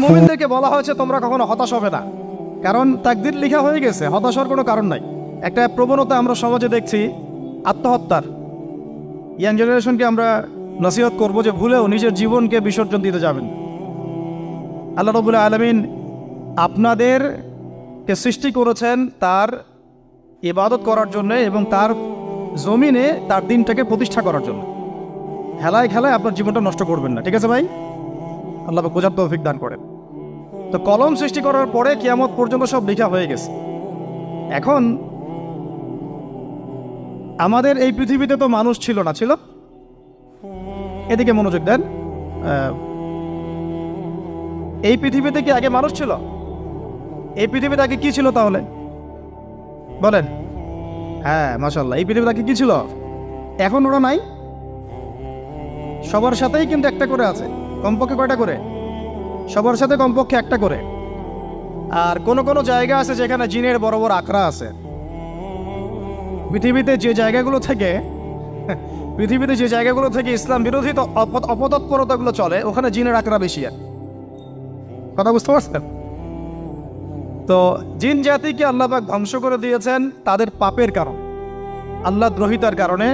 মুমিনদেরকে বলা হয়েছে তোমরা কখনো হতাশ হবে না, কারণ তাকদীর লেখা হয়ে গেছে, হতাশার কোনো কারণ নাই। একটা প্রবণতা আমরা সমাজে দেখছি আত্মহত্যার। ইয়াং জেনারেশনকে আমরা নসিহত করব যে ভুলেও নিজের জীবনকে বিসর্জন দিতে যাবেন। আল্লাহ রাব্বুল আলামিন আপনাদেরকে সৃষ্টি করেছেন তার ইবাদত করার জন্য এবং তার জমিনে তার দিনটাকে প্রতিষ্ঠা করার জন্য। খেলায় খেলায় আপনার জীবনটা নষ্ট করবেন না, ঠিক আছে ভাই? আল্লাহ বোঝার তৌফিক দান করেন। তো কলম সৃষ্টি করার পরে কিয়ামত পর্যন্ত সব লেখা হয়ে গেছে। এখন আমাদের এই পৃথিবীতে তো মানুষ ছিল না, ছিল? এদিকে মনোযোগ দেন। এই পৃথিবীতে কি আগে মানুষ ছিল? এই পৃথিবীতে আগে কি ছিল তাহলে বলেন? হ্যাঁ, মাশাআল্লাহ। এই পৃথিবীতে আগে কি ছিল? এখন ওরা নাই? সবার সাথেই কিন্তু একটা করে আছে। কমপক্ষে কয়টা করে? সবার সাথে কমপক্ষে একটা করে। আর কোন কোন জায়গা আছে যেখানে জিনের বড় বড় আখড়া আছে। পৃথিবীতে যে জায়গাগুলো থেকে ইসলাম বিরোধী অপতৎপরতাগুলো চলে, ওখানে জিনের আখড়া বেশি। আর কথা বুঝতে পারছেন? তো জিন জাতিকে আল্লাহ পাক ধ্বংস করে দিয়েছেন তাদের পাপের কারণে, আল্লাহ দ্রোহিতার কারণে,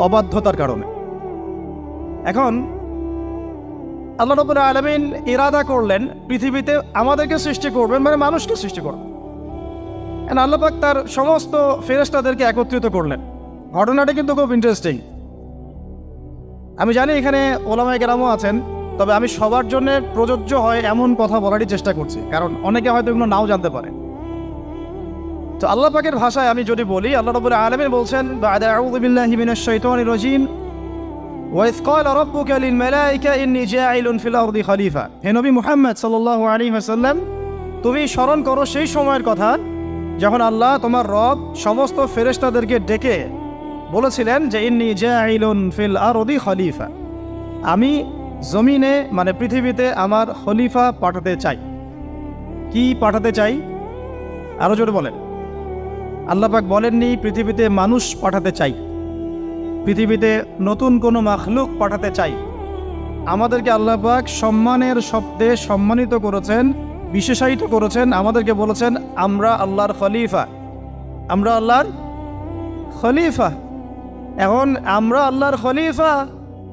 অবাধ্যতার কারণে। এখন আল্লাহ রাব্বুল আলামিন ইরাদা করলেন পৃথিবীতে আমাদেরকে সৃষ্টি করবেন, মানে মানুষকে সৃষ্টি করবেন। আল্লাহ পাক তার সমস্ত ফেরেশতাদেরকে একত্রিত করলেন। ঘটনাটা কিন্তু খুব ইন্টারেস্টিং। আমি জানি এখানে ওলামায়ে কেরামও আছেন, তবে আমি সবার জন্য প্রযোজ্য হয় এমন কথা বলারই চেষ্টা করছি, কারণ অনেকে হয়তো এগুলো নাও জানতে পারে। তো আল্লাহ পাকের ভাষায় আমি যদি বলি, আল্লাহ রাব্বুল আলামিন বলছেন, বা'দা আউযু বিল্লাহি মিনাশ শাইতানির রাজীম, ওয়াইয ক্বালা রাব্বুকা লিল মালায়েকা ইন্নী জাঈলুন ফিল আরদি খলিফা। হে নবী মুহাম্মদ সাল্লাল্লাহু আলাইহি ওয়াসাল্লাম, তুমি স্মরণ করো সেই সময়ের কথা যখন আল্লাহ তোমার রব সমস্ত ফেরেশতাদেরকে ডেকে বলেছিলেন যে ইন্নী জাঈলুন ফিল আরদি খলিফা, আমি জমিনে মানে পৃথিবীতে আমার খলিফা পাঠাতে চাই। কি পাঠাতে চাই? আরো জোরে বলেন। আল্লাহ পাক বলেননি পৃথিবীতে মানুষ পাঠাতে চাই, পৃথিবীতে নতুন কোনো মাখলুক পাঠাতে চাই। আমাদেরকে আল্লাহ পাক সম্মানের শব্দে সম্মানিত করেছেন, বিশেষায়িত করেছেন। আমাদেরকে বলেছেন আমরা আল্লাহর খলিফা, আমরা আল্লাহর খলিফা। এখন আমরা আল্লাহর খলিফা,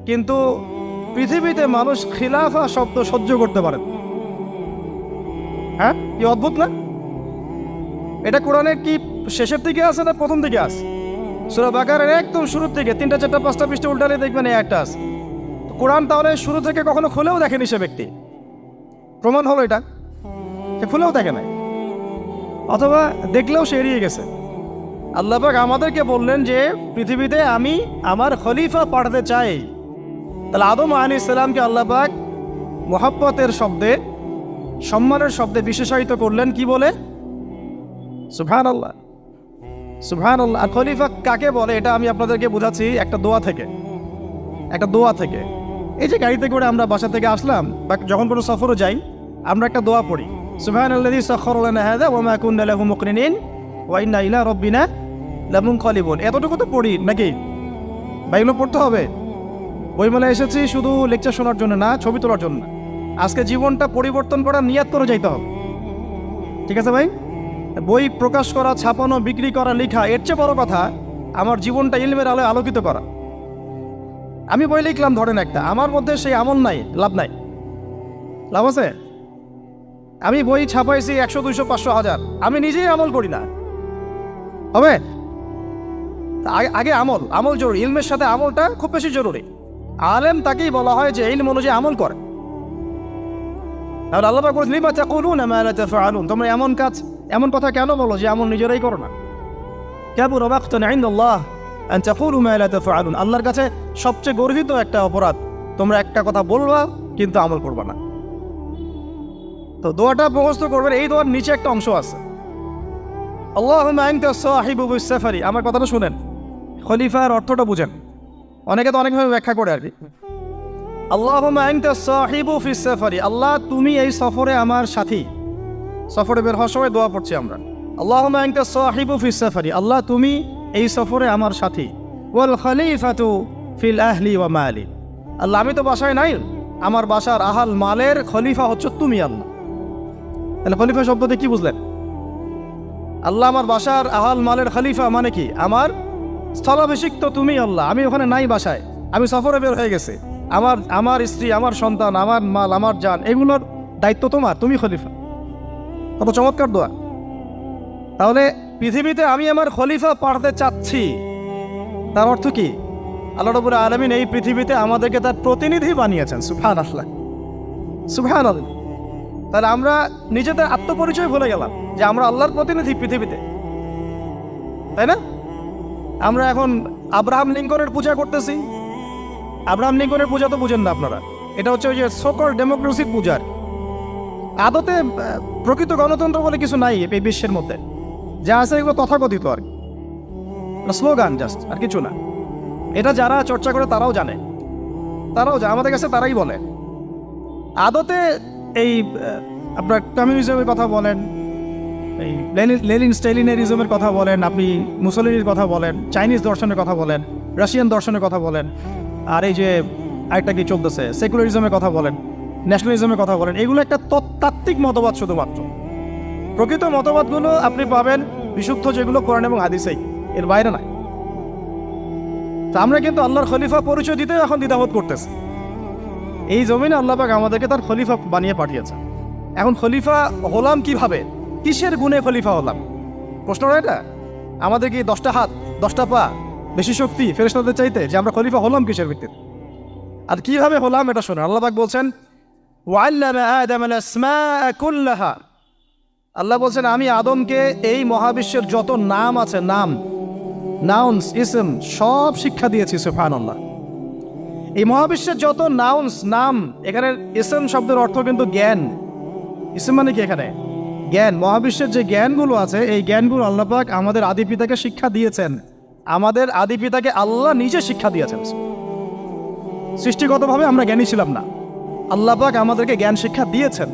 কিন্তু পৃথিবীতে মানুষ খিলাফা শব্দ সহ্য করতে পারে। হ্যাঁ, কি অদ্ভুত না? এটা কোরআনের কি শেষের দিকে আছে না প্রথম দিকে আছে? সূরা বাকারার একদম শুরুর থেকে 3টা 4টা 5টা পৃষ্ঠা উল্টালে দেখবেন এই একটা আছে। কোরআন তাহলে শুরু থেকে কখনো খুলেও দেখেনি সে ব্যক্তি। প্রমাণ হলো এটা, সে খুলেও দেখে নাই, অথবা দেখলেও সে এড়িয়ে গেছে। আল্লাহ পাক আমাদেরকে বললেন যে পৃথিবীতে আমি আমার খলিফা পাঠাতে চাই। তাহলে আদম আলাইহিস সালামকে আল্লাহ পাক মুহাব্বতের শব্দে, সম্মানের শব্দে বিশেষায়িত করলেন কি বলে? সুবহানাল্লাহ, সুবহানাল্লাহ। আর খলিফা কাকে বলে এটা আমি আপনাদেরকে বোঝাচ্ছি একটা দোয়া থেকে। এই যে গাড়িতে করে আমরা বাসা থেকে আসলাম বা যখন কোনো সফরে যাই, আমরা একটা দোয়া পড়ি, সুবহানাল্লাযী সাখখারা লানা হাযা ওয়া মা কুন্না লাহু মুকরিনিন ওয়া ইন্না ইলা রাব্বিনা লামুনকালিবুন। এতটুকু তো পড়ি নাকি? বা এগুলো পড়তে হবে? বইমেলায় এসেছি শুধু লেকচার শোনার জন্য না, ছবি তোলার জন্য না। আজকে জীবনটা পরিবর্তন করার নিয়াত করে যাইতে হবে, ঠিক আছে ভাই? বই প্রকাশ করা, ছাপানো, বিক্রি করা, লেখা, এর চেয়ে বড় কথা আমার জীবনটা ইলমের আলোয় আলোকিত করা। আমি বই লিখলাম ধরেন একটা, আমার মধ্যে সেই আমল নাই, লাভ নাই। লাভ আছে? আমি বই ছাপাইছি 100, 200, 500, 1000, আমি নিজেই আমল করি না, হবে? আগে আমল জরুরি। ইলমের সাথে আমলটা খুব বেশি জরুরি। আলেম তাকেই বলা হয় যে ইলম অনুযায়ী আমল করে। তাহলে আল্লাহ পাক বলেন লিমা তাকুলুনা মা লা তাফআলুন, তোমরা এমন কথা কেন বলো যে আমল নিজেরাই করো না? কাবুরা মাকতান ইনদাল্লাহ আন তাকুলু মা লা তাফআলুন, আল্লাহর কাছে সবচেয়ে গর্হিত একটা অপরাধ তোমরা একটা কথা বলবা কিন্তু আমল করবা না। তো দোয়াটা মুখস্থ করবেন। এই দোয়ার নিচে একটা অংশ আছে, আল্লাহুম্মা আনতা সাহিবু বিস সাফারি। আমার কথাটা শুনেন, খলিফার অর্থটা বুঝেন। অনেকে তো অনেকভাবে ব্যাখ্যা করে আর কি। আল্লাহুম্মা আনতা সাহিবু ফিস সাফারি, আল্লাহ তুমি এই সফরে আমার সাথী। সফরে বের হওয়ার সময় দোয়া পড়ছি আমরা, আল্লাহুম্মা আনতা সাহিবু ফিস সাফারি, আল্লাহ তুমি এই সফরে আমার সাথী। ওয়াল খলিফাতু ফিল আহলি ওয়া মালি, আল্লাহ আমি তো বাসায় নাই, আমার বাসার আহাল মালের খলিফা হচ্ছে তুমি আল্লাহ। তাহলে খলিফা শব্দতে কি বুঝলেন? আল্লাহ আমার বাসার আহাল মালের খলিফা মানে কি? আমার স্থলাভিষিক্ত তুমি আল্লাহ, আমি ওখানে নাই বাসায়, আমি সফরে বের হয়ে গেছে, আমার স্ত্রী, আমার সন্তান, আমার মাল, আমার জান, এগুলোর দায়িত্ব তোমার, তুমি খলিফা। কত চমৎকার দোয়া। তাহলে পৃথিবীতে আমি আমার খলিফা পাঠাতে চাচ্ছি, তার অর্থ কি? আল্লাহ রাব্বুল আলামিন এই পৃথিবীতে আমাদেরকে তার প্রতিনিধি বানিয়েছেন। সুবহানাল্লাহ, সুবহানাল্লাহ। তাহলে আমরা নিজেদের আত্মপরিচয় ভুলে গেলাম যে আমরা আল্লাহর প্রতিনিধি পৃথিবীতে, তাই না? আমরা এখন আব্রাহাম লিঙ্কনের পূজা করতেছি। আব্রাহাম লিঙ্কনের পূজা তো বুঝেন না আপনারা, এটা হচ্ছে ওই যে সোকল ডেমোক্রেসির পূজার। আদতে প্রকৃত গণতন্ত্র বলে কিছু নাই এই বিশ্বের মধ্যে, যা আছে এগুলো তথাকথিত আর কি, স্লোগান জাস্ট, আর কিছু না। এটা যারা চর্চা করে তারাও জানে, আমাদের কাছে তারাই বলে। আদতে এই আপনার কমিউনিজমের কথা বলেন, এই লেনিন স্টেলিনারিজমের কথা বলেন, আপনি মুসলিনের কথা বলেন, চাইনিজ দর্শনের কথা বলেন, রাশিয়ান দর্শনের কথা বলেন, আর এই যে আরেকটা কি চলতেছে সেকুলারিজমের কথা বলেন, ন্যাশনালিজমের কথা বলেন, এগুলো একটা তাত্ত্বিক মতবাদ শুধুমাত্র। প্রকৃত মতবাদগুলো আপনি পাবেন বিশুদ্ধ যেগুলো কোরআন এবং হাদিসেই, এর বাইরে নাই। তা আমরা কিন্তু আল্লাহর খলিফা পরিচয় দিতে এখন দ্বিধাবোধ করতেছি। এই জমিনে আল্লাহ পাক আমাদেরকে তার খলিফা বানিয়ে পাঠিয়েছে। এখন খলিফা হলাম কিভাবে? কিসের গুণে খলিফা হলাম? প্রশ্নটা এটা। আমাদের কি 10টা হাত, 10টা পা, বেশি শক্তি ফেরেশতাদের চাইতে, যে আমরা খলিফা হলাম কিসের ভিত্তিতে? আর কিভাবে হলাম এটা শুনুন। আল্লাহ পাক বলছেন, ওয়াল্লামা আদামাল আসমাআ কুল্লাহা। আল্লাহ বলছেন আমি আদমকে এই মহাবিশ্বের যত নাম আছে, নাউন্স, ইসম, সব শিক্ষা দিয়েছি। সুবহানাল্লাহ। এই মহাবিশ্বের যত নাম, এখানে ইসম শব্দের অর্থ কিন্তু জ্ঞান। ইসম মানে কি? এখানে জ্ঞান। মহাবিশ্বের যে জ্ঞানগুলো আছে, এই জ্ঞানগুলো আল্লাহ পাক আমাদের আদি পিতাকে শিক্ষা দিয়েছেন। আমাদের আদি পিতাকে আল্লাহ নিজে শিক্ষা দিয়েছেন। সৃষ্টিগতভাবে আমরা জ্ঞানী ছিলাম না, আল্লাহ পাক আমাদেরকে জ্ঞান শিক্ষা দিয়েছেন।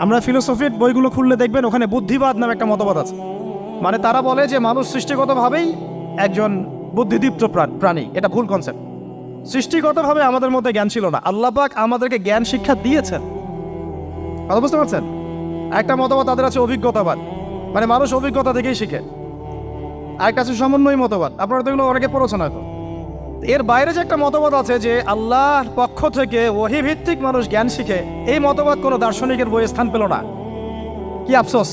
আমরা ফিলোসফির বইগুলো খুললে দেখবেন ওখানে বুদ্ধিবাদ নামে একটা মতবাদ আছে। মানে তারা বলে যে মানুষ সৃষ্টিগতভাবেই একজন বুদ্ধিদীপ্ত প্রাণী। এটা ভুল কনসেপ্ট। সৃষ্টিগতভাবে আমাদের মধ্যে জ্ঞান ছিল না, আল্লাহ পাক আমাদেরকে জ্ঞান শিক্ষা দিয়েছেন। কথা বুঝতে পারছেন? একটা মতবাদ তাদের আছে অভিজ্ঞতাবাদ, মানে মানুষ অভিজ্ঞতা থেকেই শিখে। আরেকটা আছে সমন্বয় মতবাদ, আপনারা তো এগুলো অনেকে পড়েছেন হয়তো। এর বাইরে যে একটা মতবাদ আছে যে আল্লাহর পক্ষ থেকে ওহী ভিত্তিক মানুষ জ্ঞান শিখে, এই মতবাদ কোনো দার্শনিকের বইয়ে স্থান পেল না। কি আফসোস,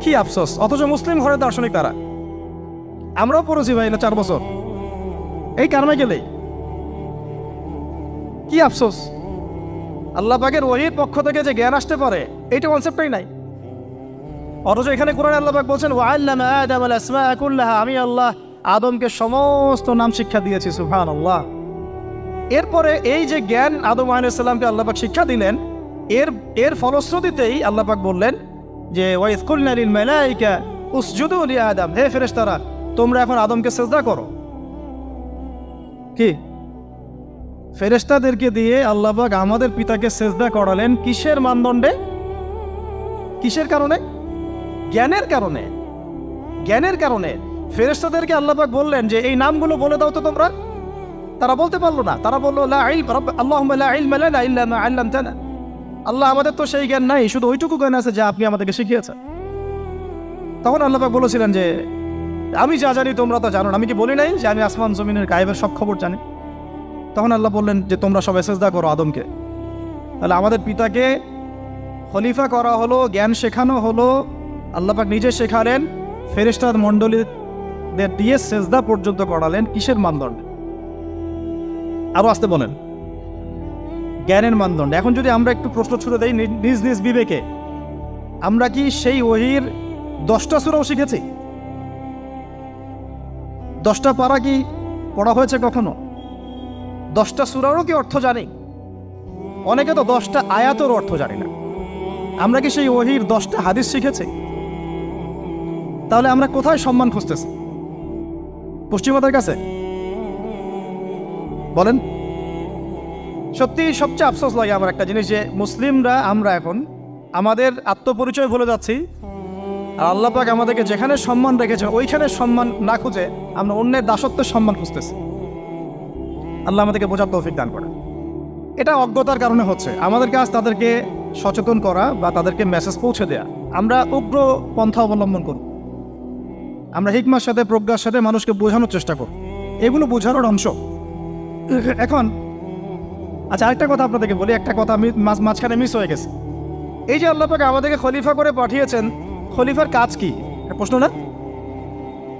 কি আফসোস। অথচ মুসলিম ঘরের দার্শনিক তারা। আমরাও পড়েছি ভাই, 4 বছর এই কারণে গেলেই। কি আফসোস, আল্লাহ পাকের ওহীর পক্ষ থেকে যে জ্ঞান আসতে পারে এইটা কনসেপ্টই নাই। অথচ এখানে কোরআনে আল্লাহ পাক বলছেন, ওয়াল্লামা আদামাল আসমাআ কুল্লাহা, আমি আল্লাহ আদমকে সমস্ত নাম শিক্ষা দিয়েছি। সুবহানাল্লাহ। এরপরে এই যে জ্ঞান আদম আলাইহিস সালামকে আল্লাহ পাক শিক্ষা দিলেন, এর ফলশ্রুতিতেই আল্লাহ পাক বললেন যে ওয়াইয কুলনা লিল মালাইকা উসজুদু লি আদম, হে ফেরেশতারা তোমরা এখন আদমকে সিজদা করো। কি ফেরেশতাদেরকে দিয়ে আল্লাহ পাক আমাদের পিতাকে সিজদা করালেন কিসের মানদণ্ডে? কিসের কারণে? জ্ঞানের কারণে। জ্ঞানের কারণে ফেরেশতাদেরকে আল্লাহ পাক বললেন যে এই নামগুলো বলে দাও তো তোমরা। তারা বলতে পারলো না। তারা বললো লা ইলম আল্লাহুম্মা লা ইলমা লানা ইল্লা মা আল্লামতানা। আল্লাহ আমাদের তো সেই জ্ঞান নাই, শুধু ওইটুকু জ্ঞান আছে যা আপনি আমাদেরকে শিখিয়েছেন। তখন আল্লাহ পাক বলেছিলেন যে আমি যা জানি তোমরা তো জানো না। আমি কি বলি নাই যে আমি আসমান জমিনের গায়েবের সব খবর জানি? তখন আল্লাহ বললেন যে তোমরা সবাই সিজদা করো আদমকে। তাহলে আমাদের পিতাকে খলিফা করা হলো, জ্ঞান শেখানো হলো, আল্লাহ পাক নিজে শেখালেন, ফেরেশতা মণ্ডলীদের দিয়ে সিজদা পর্যন্ত করালেন। কিসের মানদণ্ডে? আরো আসতে বলেন, জ্ঞানের মানদণ্ডে। এখন যদি আমরা একটু প্রশ্ন ছুড়ে দেই নিজ নিজ বিবেকে, আমরা কি সেই ওহীর 10টা সূরাও শিখেছি? 10টা পারা কি পড়া হয়েছে কখনো? 10টা সূরারও কি অর্থ জানি? অনেকে তো 10টা আয়াতের অর্থ জানি না। আমরা কি সেই ওহীর 10টা হাদিস শিখেছি? তাহলে আমরা কোথায় সম্মান খুঁজতেছি? পশ্চিমাদের কাছে? বলেন। সত্যি সবচেয়ে আফসোস লাগে আমার একটা জিনিস, যে মুসলিমরা আমরা এখন আমাদের আত্মপরিচয় ভুলে যাচ্ছি, আর আল্লাহ পাক আমাদেরকে যেখানে সম্মান রেখেছে ওইখানে সম্মান না খুঁজে আমরা অন্যের দাসত্বের সম্মান খুঁজতেছি। আল্লাহ আমাদেরকে বোঝার তৌফিক দান করে। এটা অজ্ঞতার কারণে হচ্ছে। আমাদের কাজ তাদেরকে সচেতন করা বা তাদেরকে মেসেজ পৌঁছে দেয়া। আমরা উগ্র পন্থা অবলম্বন করব, আমরা হিকমার সাথে প্রজ্ঞার সাথে মানুষকে বোঝানোর চেষ্টা করব, এগুলো বোঝানোর অংশ। এখন আচ্ছা, আরেকটা কথা আপনাদেরকে বলি, একটা কথা আমি মাঝখানে মিস হয়ে গেছে। এই যে আল্লাহ পাক আমাদেরকে খলিফা করে পাঠিয়েছেন, খলিফার কাজ কি? প্রশ্ন না?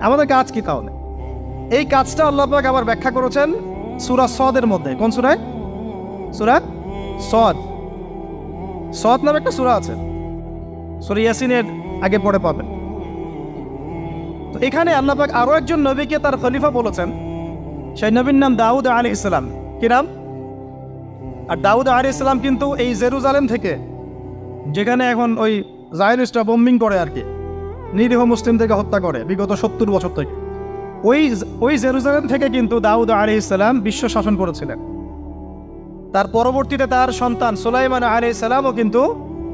আমাদের কাজ কি তাহলে? এই কাজটা আল্লাহ পাক আবার ব্যাখ্যা করেছেন সূরা সদের মধ্যে। কোন সূরায়? সূরা সদ। সদ নামে একটা সূরা আছে, সূরা ইয়াসিনের আগে পড়ে পাবেন। তো এখানে আল্লাহ পাক আরো একজন নবীকে তার খলিফা বলেছেন। সেই নবীর নাম দাউদ আলাইহিস সালাম। কি নাম? আর দাউদ আলাইহিস সালাম কিন্তু এই জেরুজালেম থেকে, যেখানে এখন ওই জায়নিস্টরা বোম্বিং করে আর কি, নিরীহ মুসলিমদেরকে হত্যা করে বিগত 70 বছর থেকে, ওই জেরুজালেম থেকে কিন্তু দাউদ আলাইহিস সালাম বিশ্ব শাসন করেছিলেন। তার পরবর্তীতে তার সন্তান সুলাইমান আলাইহিস সালামও কিন্তু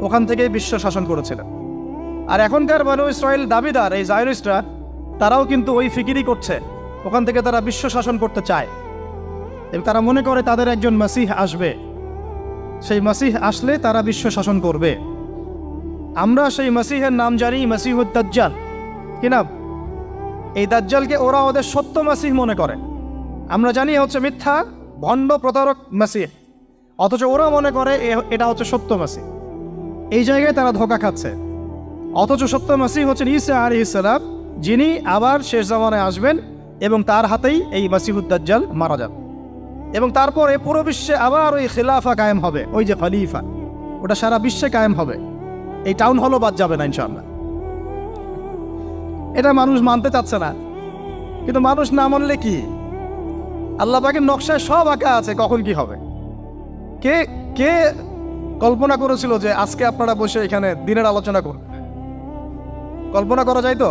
ওখান থেকেই বিশ্ব শাসন করেছিলেন। আর এখনকার বনু ইসরাইল দাবিদার এই জায়নিস্টরা, তারাও কিন্তু ওই ফিকিরই করছে, ওখান থেকে তারা বিশ্ব শাসন করতে চায় এবং তারা মনে করে তাদের একজন মাসিহ আসবে, সেই মাসিহ আসলে তারা বিশ্ব শাসন করবে। আমরা সেই মাসিহের নাম জানি মাসিহুদ দাজ্জাল। কি নাম? এই দাজ্জালকে ওরা ওদের সত্য মাসিহ মনে করে, আমরা জানি হচ্ছে মিথ্যা ভণ্ড প্রতারক মাসিহ, অথচ ওরা মনে করে এটা হচ্ছে সত্য মাসিহ। এই জায়গায় তারা ধোঁকা খাচ্ছে। অথচ সত্য মাসিহ হচ্ছেন ঈসা আলাইহিস সালাম, যিনি আবার শেষ জামানায় আসবেন এবং তার হাতেই এই মাসিহুদ দাজ্জাল মারা যাবে এবং তারপরে পুরো বিশ্বে আবার ওই খিলাফা কায়েম হবে, ওই যে খলিফা, ওটা সারা বিশ্বে কায়েম হবে। এই টাউন হলও বাদ যাবে না ইনশাআল্লাহ। এটা মানুষ মানতে চাচ্ছে না, কিন্তু মানুষ না মানলে কি? আল্লাহ পাকের নকশায় সব আঁকা আছে কখন কি হবে। কে কে কল্পনা করেছিল যে আজকে আপনারা বসে এখানে দিনের আলোচনা করবেন? কল্পনা করা যায় তো?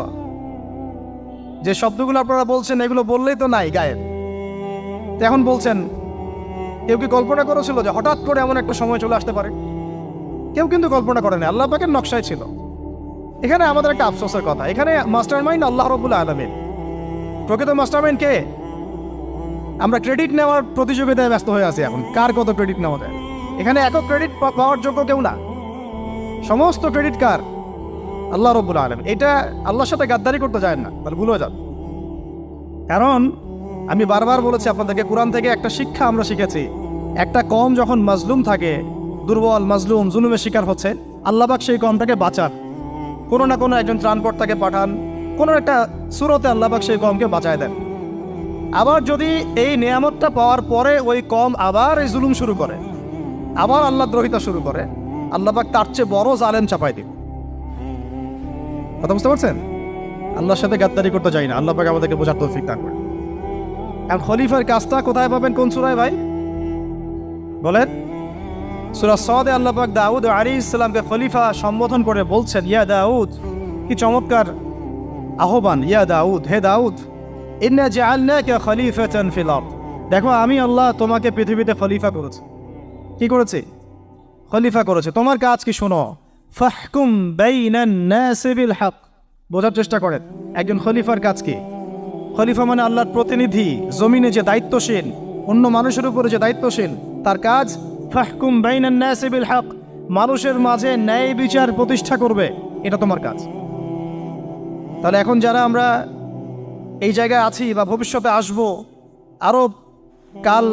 যে শব্দগুলো আপনারা বলছেন এগুলো বললেই তো নাই গায়েব, এখন বলছেন। কেউ কি কল্পনা করেছিল যে হঠাৎ করে এমন একটা সময় চলে আসতে পারে? কেউ কিন্তু কল্পনা করেনি, আল্লাহ পাকের নকশায় ছিল। এখানে আমাদের একটা আফসোসের কথা, এখানে মাস্টারমাইন্ড আল্লাহ রাব্বুল আলামিন। প্রকৃত মাস্টারমাইন্ড কে? আমরা ক্রেডিট নেওয়ার প্রতিযোগিতায় ব্যস্ত হয়ে আছি এখন, কার কত ক্রেডিট নেওয়া যায়। এখানে একক ক্রেডিট পাওয়ার যোগ্য কেউ না, সমস্ত ক্রেডিট কার? আল্লাহ রাব্বুল আলামিন। এটা আল্লাহর সাথে গাদ্দারি করতে যায় না, তাহলে ভুলে যান। কারণ আমি বারবার বলেছি আপনাদেরকে, কোরআন থেকে একটা শিক্ষা আমরা শিখেছি, একটা কম যখন মাজলুম থাকে, দুর্বল মাজলুম জুলুমের শিকার হচ্ছে, আল্লাহ পাক সেই কমটাকে বাঁচান, কোনো না কোনো একজন ত্রাণকর্তাকে পাঠান, কোনো একটা সূরতে আল্লাহ পাক সেই কমকে বাঁচায় দেন। আবার যদি এই নিয়ামতটা পাওয়ার পরে ওই কম আবার এই জুলুম শুরু করে, আবার আল্লাহ দ্রোহিতা শুরু করে, আল্লাহ পাক তার চেয়ে বড় জালেম চাপাই দিন। কথা বুঝতে পারছেন? আল্লাহর সাথে গাদ্দারি করতে চাই না, আল্লাহ পাক আমাদেরকে বোঝার তৌফিক দান করেন। এখন খলিফার কাজটা কোথায় পাবেন? কোন সূরায় ভাই বলেন? সূরা সদে আল্লাহ পাক দাউদ আলাইহিস সালামকে খলিফা সম্বোধন করে বলছেন, ইয়া দাউদ। কি চমৎকার আহ্বান! ইয়া দাউদ, হে দাউদ, ইন্না জাআলনাকা খলিফাতান ফিল আরদ। দেখো, আমি আল্লাহ তোমাকে পৃথিবীতে খলিফা করেছি। কি করেছি? খলিফা করেছে। তোমার কাজ কি শোনো। ফাহকুম বাইনান নাসি বিল হক। বোঝার চেষ্টা করেন একজন খলিফার কাজ কি। খলিফা মানে আল্লাহর প্রতিনিধি, জমিনে যে দায়িত্বশীল, অন্য মানুষের উপরে যে দায়িত্বশীল, তার কাজ ফাহকুম বাইনান নাসি বিল হক, মানুষের মাঝে ন্যায় বিচার প্রতিষ্ঠা করবে, এটা তোমার কাজ। তাহলে এখন যারা আমরা এই জায়গায় আছি বা ভবিষ্যতে আসব, আরও কাল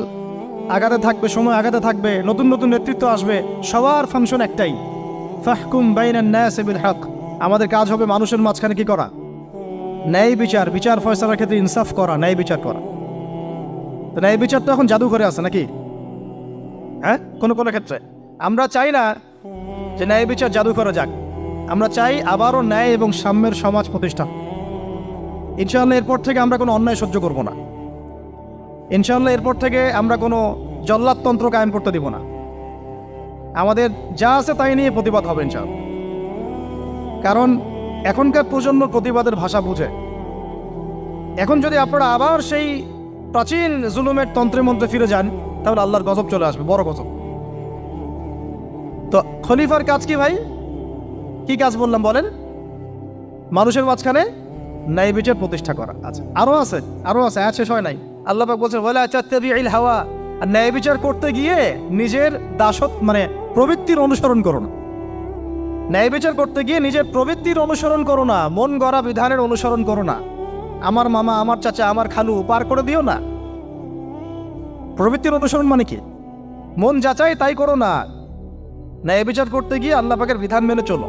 আগাতে থাকবে, সময় আগাতে থাকবে, নতুন নতুন নেতৃত্ব আসবে, সবার ফাংশন একটাই, ফাহকুম বাইনান নাসি বিল হক। আমাদের কাজ হবে মানুষের মাঝখানে কি করা? ন্যায় বিচার, বিচার ফয়সালার ক্ষেত্রে ইনসাফ করা, ন্যায় বিচার করা। তো ন্যায় বিচার তো এখন জাদু ঘরে আছে নাকি? হ্যাঁ, কোনো কোনো ক্ষেত্রে আমরা চাই না যে ন্যায় বিচার জাদু করে যাক, আমরা চাই আবারও ন্যায় এবং সাম্যের সমাজ প্রতিষ্ঠা। ইনশাআল্লাহ এরপর থেকে আমরা কোনো অন্যায় সহ্য করব না। ইনশাআল্লাহ এরপর থেকে আমরা কোনো জল্লাদতন্ত্র কায়েম করতে দিব না। আমাদের যা আছে তাই নিয়ে প্রতিবাদ হবে ইনশাআল্লাহ। কারণ এখনকার প্রজন্ম প্রতিবাদের ভাষা বুঝে। এখন যদি আপনারা আবার সেই প্রাচীন জুলুমের তন্ত্রে মন্ত্রে ফিরে যান, তাহলে আল্লাহর গজব চলে আসবে, বড় গজব। তো খলিফার কাজ কি ভাই? কি কাজ বললাম বলেন? মানুষের মাঝখানে ন্যায় বিচার প্রতিষ্ঠা করা। আচ্ছা, আরো আছে, আয়াত শেষ হয় নাই। আল্লাহ পাক বলছেন ওয়ালা তাত্তাবিউল হাওয়া। আর ন্যায় বিচার করতে গিয়ে নিজের দাসত্ব মানে প্রবৃত্তির অনুসরণ করো না। ন্যায় বিচার করতে গিয়ে নিজের প্রবৃত্তির অনুসরণ করো না, মন গড়া বিধানের অনুসরণ করো না। আমার মামা, আমার চাচা, আমার খালু পার করে দিও না। প্রবৃত্তির অনুসরণ মানে কি? মন যাচাই তাই করো না। ন্যায় বিচার করতে গিয়ে আল্লাহ পাকের বিধান মেনে চলো।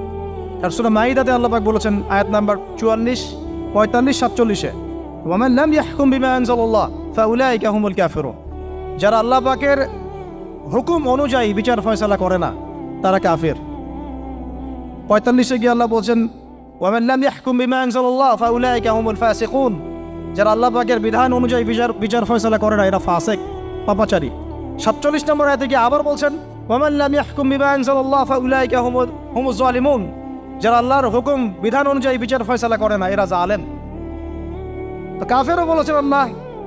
আর সূরা মাইদাতে আল্লাহ পাক বলেছেন আয়াত নাম্বার 44, 45, 47-এ, ওয়ামান লাম ইয়াহকুম বিমা আনজালাল্লাহ ফাউলাইকা হুমুল কাফিরুন। যারা আল্লাহ পাকের হুকুম অনুযায়ী বিচার ফয়সালা করে না তারা কাফির। 45-এ গিয়ে আল্লাহ বলছেন ওয়ামান লাম ইয়াহকুম বিমা আনজালাল্লাহ ফাউলাইকা হুমুল ফাসিকুন। যারা আল্লাহ পাকের বিধান অনুযায়ী বিচার ফয়সালা করে না এরা ফাসিক, পাপাচারী। 47 নম্বর আয়াতে গিয়ে আবার বলছেন ওয়ামান লাম ইয়াহকুম বিমা আনজালাল্লাহ ফাউলাইকা হুমুজ জালিমুন। যারা আল্লাহর হুকুম বিধান অনুযায়ী বিচার ফয়সালা করে না এরা জালেম। তো কাফেরও বলেছেন আল্লাহ,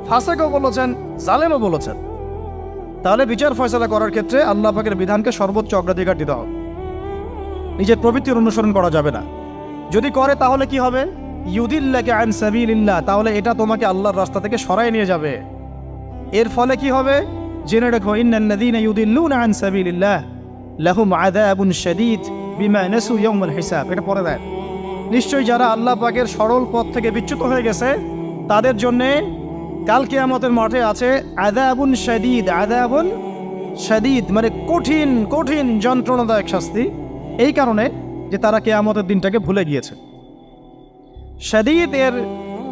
ফাসিকও বলেছেন, জালেমও বলেছেন। তাহলে বিচার ফয়সালা করার ক্ষেত্রে আল্লাহ পাকের বিধানকে সর্বোচ্চ অগ্রাধিকার দিতে হবে। নিজের প্রবৃত্তির অনুসরণ করা যাবে না। যদি করে তাহলে কি হবে? ইউদিল্লাকা আন সাবিলিল্লাহ, তাহলে এটা তোমাকে আল্লাহর রাস্তা থেকে সরায় নিয়ে যাবে। এর ফলে কি হবে? জেনে রাখো, ইন্নাল্লাযীনা ইউদিল্লুনা আন সাবিলিল্লাহ লাহুম আযাবুন শাদীদ বিমা নাসু ইয়াউমাল হিসাব। এটা পরে দেয়, নিশ্চয়ই যারা আল্লাহ পাকের সরল পথ থেকে বিচ্যুত হয়ে গেছে তাদের জন্যে কাল কিয়ামতের মাঠে আছে আযাবুন শাদীদ। আযাবুন শাদীদ মানে কঠিন কঠিন যন্ত্রণাদায়ক শাস্তি, এই কারণে যে তারা কিয়ামতের দিনটাকে ভুলে গিয়েছে। শাদীদ এর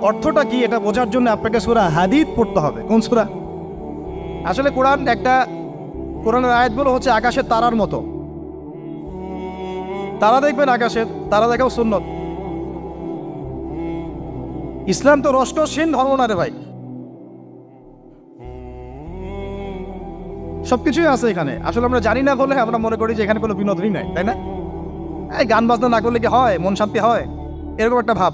অর্থটা কি এটা বোঝার জন্য আপনাকে সূরা হাদীদ পড়তে হবে। কোন সূরা? আসলে কোরআনের আয়াতগুলো হচ্ছে আকাশের তারার মতো। তারা দেখবেন আকাশের, তারা দেখাও সুন্নত। ইসলাম তো রসকসহীন ধর্ম না রে ভাই, সবকিছুই আছে এখানে। আসলে আমরা জানি না বলে আমরা মনে করি যে এখানে কোনো বিনোদনই নাই, তাই না? এই গান বাজনা না করলে কি হয়? মন শান্তি হয়? এরকম একটা ভাব।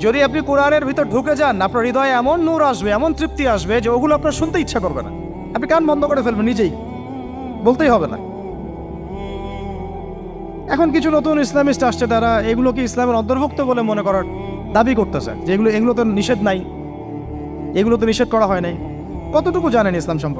যদি আপনি কোরআনের ভিতর ঢুকে যান, আপনার হৃদয়ে এমন নূর আসবে, এমন তৃপ্তি আসবে যে ওগুলো আপনার শুনতে ইচ্ছা করবে না। আপনি কান বন্ধ করে ফেলবেন, নিজেই বলতেই হবে না। এখন কিছু নতুন ইসলামিস্ট আসছে, তারা এগুলোকে ইসলামের অন্তর্ভুক্ত বলে মনে করার দাবি করতেছে যে এগুলো তো নিষেধ নাই, এগুলো তো নিষেধ করা হয় নাই। কতটুকু জানেন ইসলাম সম্পর্কে?